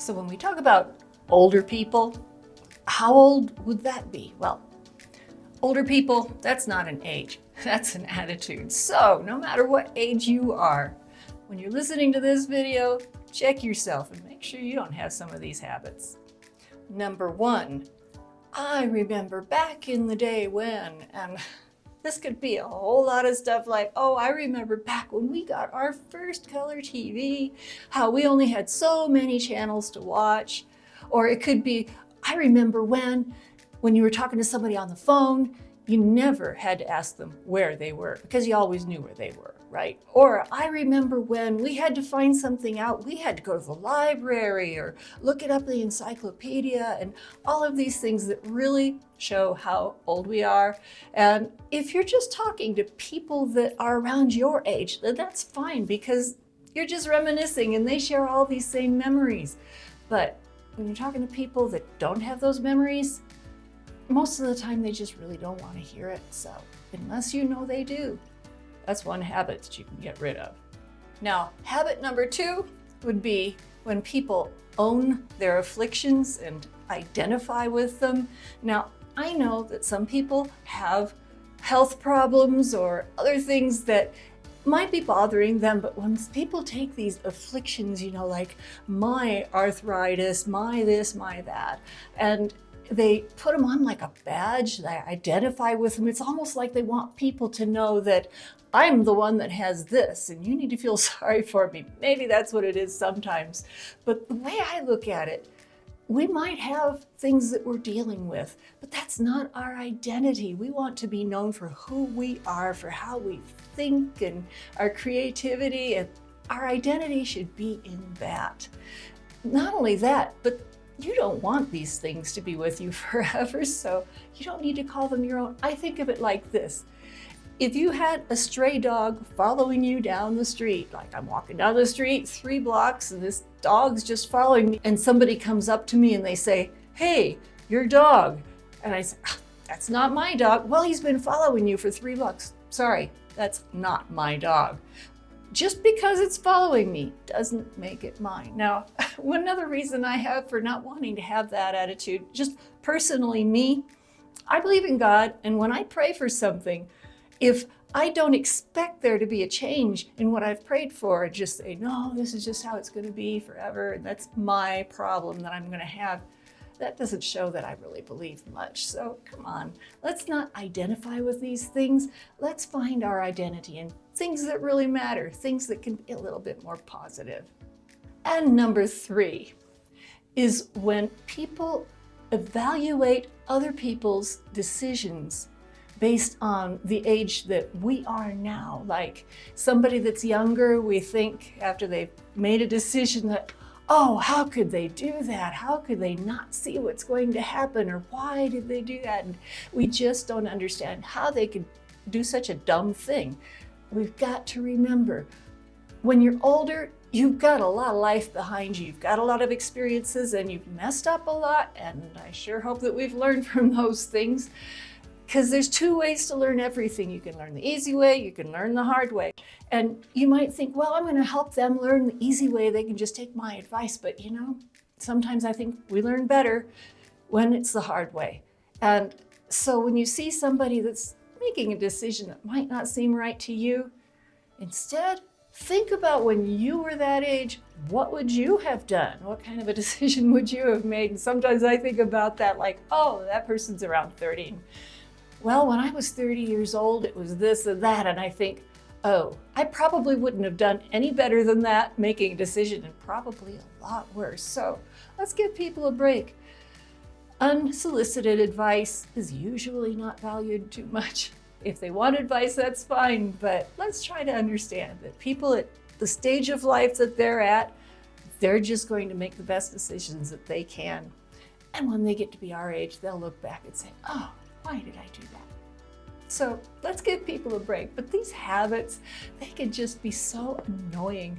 So when we talk about older people, how old would that be? Well, older people, that's not an age, that's an attitude. So no matter what age you are, when you're listening to this video, check yourself and make sure you don't have some of these habits. Number one, I remember back in the day when, and this could be a whole lot of stuff like, oh, I remember back when we got our first color TV, how we only had so many channels to watch. Or it could be, I remember when you were talking to somebody on the phone, you never had to ask them where they were because you always knew where they were, right? Or I remember when we had to find something out, we had to go to the library or look it up in the encyclopedia, and all of these things that really show how old we are. And if you're just talking to people that are around your age, then that's fine because you're just reminiscing and they share all these same memories. But when you're talking to people that don't have those memories, most of the time they just really don't want to hear it. So unless you know they do, that's one habit that you can get rid of. Now, habit number two would be when people own their afflictions and identify with them. Now, I know that some people have health problems or other things that might be bothering them, but when people take these afflictions, like my arthritis, my this, my that, and they put them on like a badge, they identify with them. It's almost like they want people to know that I'm the one that has this and you need to feel sorry for me. Maybe that's what it is sometimes. But the way I look at it, we might have things that we're dealing with, but that's not our identity. We want to be known for who we are, for how we think and our creativity, and our identity should be in that. Not only that, but you don't want these things to be with you forever, so you don't need to call them your own. I think of it like this. If you had a stray dog following you down the street, like I'm walking down the street 3 blocks and this dog's just following me, and somebody comes up to me and they say, hey, your dog. And I say, that's not my dog. Well, he's been following you for 3 blocks. Sorry, that's not my dog. Just because it's following me doesn't make it mine. Now, one other reason I have for not wanting to have that attitude, just personally me, I believe in God, and when I pray for something, if I don't expect there to be a change in what I've prayed for, and just say, no, this is just how it's going to be forever, and that's my problem that I'm going to have, that doesn't show that I really believe much. So come on, let's not identify with these things. Let's find our identity in things that really matter, things that can be a little bit more positive. And number 3 is when people evaluate other people's decisions based on the age that we are now. Like somebody that's younger, we think after they've made a decision that, oh, how could they do that? How could they not see what's going to happen? Or why did they do that? And we just don't understand how they could do such a dumb thing. We've got to remember, when you're older, you've got a lot of life behind you. You've got a lot of experiences and you've messed up a lot. And I sure hope that we've learned from those things. Because there's 2 ways to learn everything. You can learn the easy way, you can learn the hard way. And you might think, well, I'm going to help them learn the easy way. They can just take my advice. But sometimes I think we learn better when it's the hard way. And so when you see somebody that's making a decision that might not seem right to you, instead, think about when you were that age, what would you have done? What kind of a decision would you have made? And sometimes I think about that like, oh, that person's around 30. Well, when I was 30 years old, it was this and that. And I think, oh, I probably wouldn't have done any better than that, making a decision, and probably a lot worse. So let's give people a break. Unsolicited advice is usually not valued too much. If they want advice, that's fine. But let's try to understand that people at the stage of life that they're at, they're just going to make the best decisions that they can. And when they get to be our age, they'll look back and say, oh, why did I do that? So let's give people a break. But these habits, they can just be so annoying.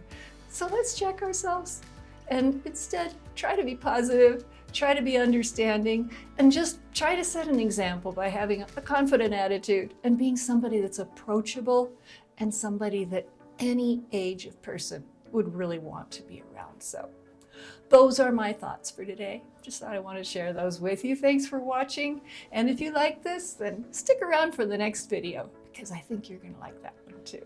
So let's check ourselves and instead try to be positive, try to be understanding, and just try to set an example by having a confident attitude and being somebody that's approachable and somebody that any age of person would really want to be around. So those are my thoughts for today. Just thought I want to share those with you. Thanks for watching. And if you like this, then stick around for the next video because I think you're going to like that one too.